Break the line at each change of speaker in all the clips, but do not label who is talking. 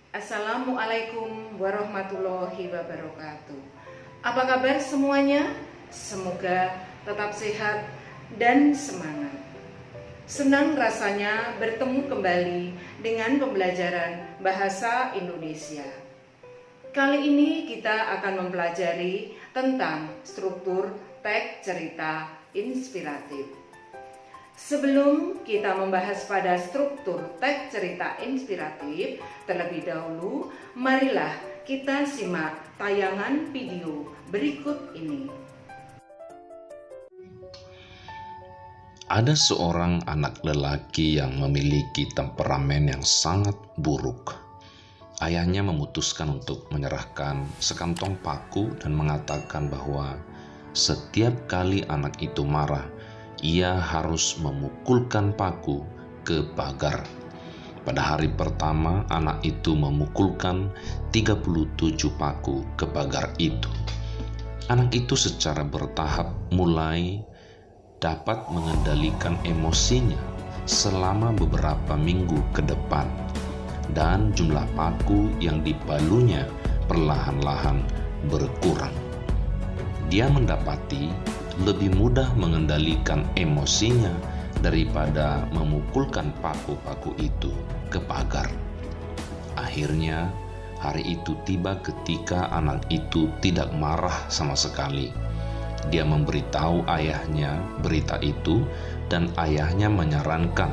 Assalamualaikum warahmatullahi wabarakatuh. Apa kabar semuanya? Semoga tetap sehat dan semangat. Senang rasanya bertemu kembali dengan pembelajaran bahasa Indonesia. Kali ini kita akan mempelajari tentang struktur teks cerita inspiratif. Sebelum kita membahas pada struktur teks cerita inspiratif, terlebih dahulu marilah kita simak tayangan video berikut ini.
Ada seorang anak lelaki yang memiliki temperamen yang sangat buruk. Ayahnya memutuskan untuk menyerahkan sekantong paku dan mengatakan bahwa setiap kali anak itu marah, ia harus memukulkan paku ke pagar. Pada hari pertama, anak itu memukulkan 37 paku ke pagar itu. Anak itu secara bertahap mulai dapat mengendalikan emosinya selama beberapa minggu ke depan, dan jumlah paku yang dipalunya perlahan-lahan berkurang. Dia mendapati lebih mudah mengendalikan emosinya daripada memukulkan paku-paku itu ke pagar. Akhirnya, hari itu tiba ketika anak itu tidak marah sama sekali. Dia memberitahu ayahnya berita itu, dan ayahnya menyarankan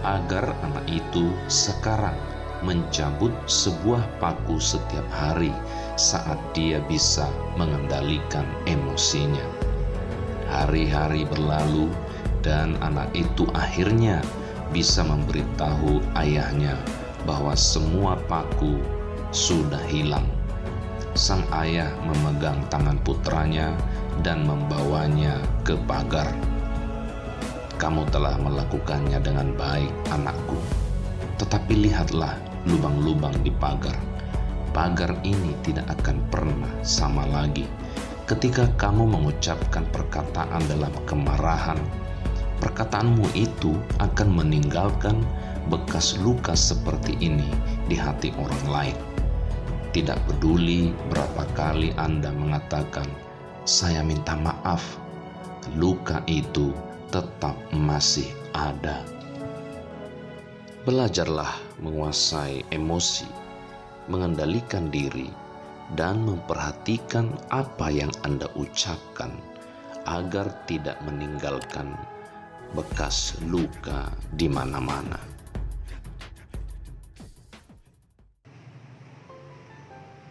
agar anak itu sekarang mencabut sebuah paku setiap hari saat dia bisa mengendalikan emosinya. Hari-hari berlalu dan anak itu akhirnya bisa memberitahu ayahnya bahwa semua paku sudah hilang. Sang ayah memegang tangan putranya dan membawanya ke pagar. "Kamu telah melakukannya dengan baik, anakku. Tetapi lihatlah lubang-lubang di pagar. Pagar ini tidak akan pernah sama lagi. Ketika kamu mengucapkan perkataan dalam kemarahan, perkataanmu itu akan meninggalkan bekas luka seperti ini di hati orang lain. Tidak peduli berapa kali Anda mengatakan, 'Saya minta maaf,' luka itu tetap masih ada." Belajarlah menguasai emosi, mengendalikan diri, dan memperhatikan apa yang Anda ucapkan agar tidak meninggalkan bekas luka di mana-mana.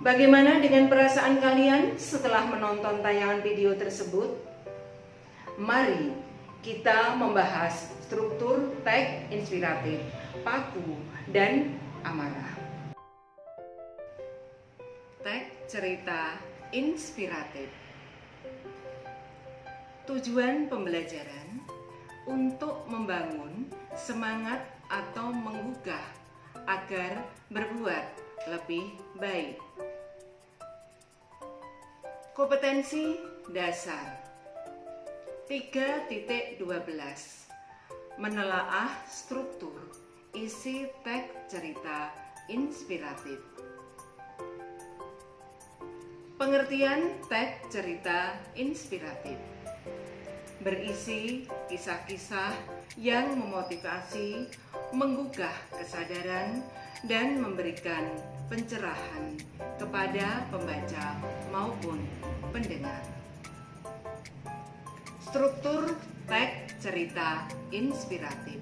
Bagaimana dengan perasaan kalian setelah menonton tayangan video tersebut? Mari kita membahas struktur teks inspiratif, paku, dan amarah. Teks cerita inspiratif. Tujuan pembelajaran untuk membangun semangat atau menggugah agar berbuat lebih baik. Kompetensi dasar 3.12 menelaah struktur isi teks cerita inspiratif. Pengertian teks cerita inspiratif berisi kisah-kisah yang memotivasi, menggugah kesadaran, dan memberikan pencerahan kepada pembaca maupun pendengar. Struktur teks cerita inspiratif.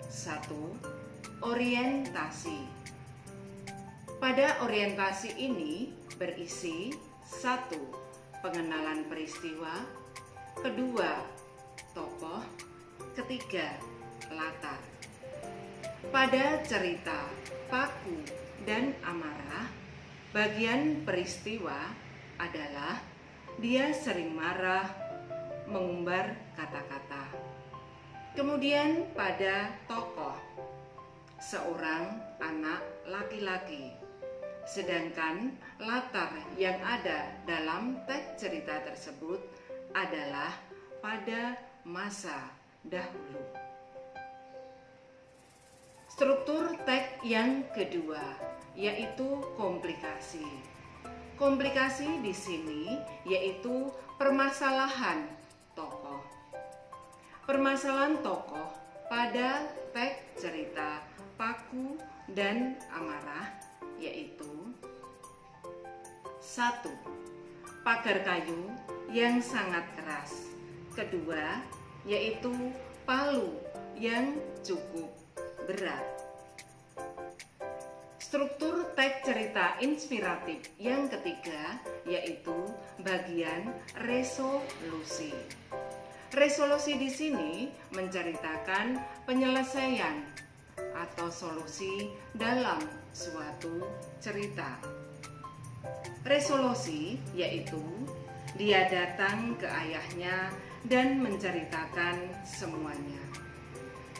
1. Orientasi. Pada orientasi ini berisi 1. Pengenalan peristiwa, 2. Tokoh, 3. Latar. Pada cerita Paku dan Amarah, bagian peristiwa adalah dia sering marah, mengumbar kata-kata. Kemudian pada tokoh, seorang anak laki-laki. Sedangkan latar yang ada dalam teks cerita tersebut adalah pada masa dahulu. Struktur teks yang kedua yaitu komplikasi. Komplikasi di sini yaitu permasalahan tokoh. Permasalahan tokoh pada teks cerita Paku dan Amarah yaitu: 1. Pagar kayu yang sangat keras. Kedua, yaitu palu yang cukup berat. Struktur teks cerita inspiratif yang ketiga yaitu bagian resolusi. Resolusi di sini menceritakan penyelesaian atau solusi dalam suatu cerita. Resolusi yaitu dia datang ke ayahnya dan menceritakan semuanya.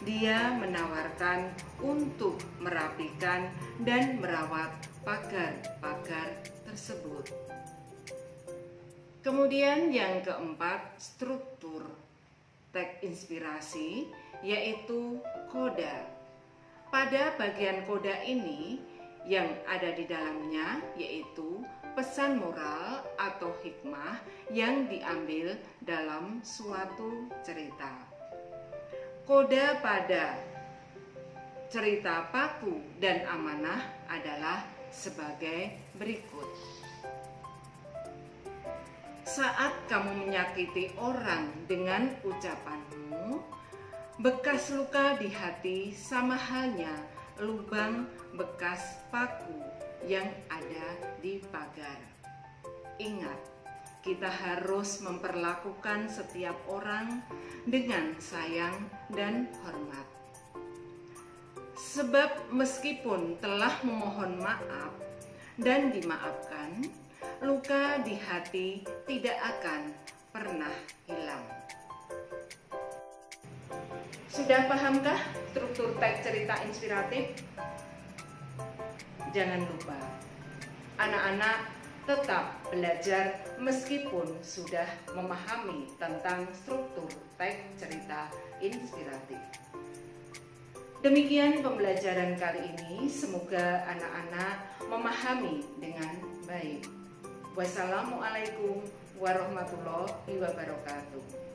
Dia menawarkan untuk merapikan dan merawat pagar-pagar tersebut. Kemudian yang keempat, struktur teks inspirasi yaitu koda. Pada bagian koda ini yang ada di dalamnya yaitu pesan moral atau hikmah yang diambil dalam suatu cerita. Koda pada cerita Paku dan Amanah adalah sebagai berikut. Saat kamu menyakiti orang dengan ucapanmu, bekas luka di hati sama halnya lubang bekas paku yang ada di pagar. Ingat, kita harus memperlakukan setiap orang dengan sayang dan hormat. Sebab meskipun telah memohon maaf dan dimaafkan, luka di hati tidak akan pernah hilang. Sudah pahamkah struktur teks cerita inspiratif? Jangan lupa, anak-anak tetap belajar meskipun sudah memahami tentang struktur teks cerita inspiratif. Demikian pembelajaran kali ini, semoga anak-anak memahami dengan baik. Wassalamualaikum warahmatullahi wabarakatuh.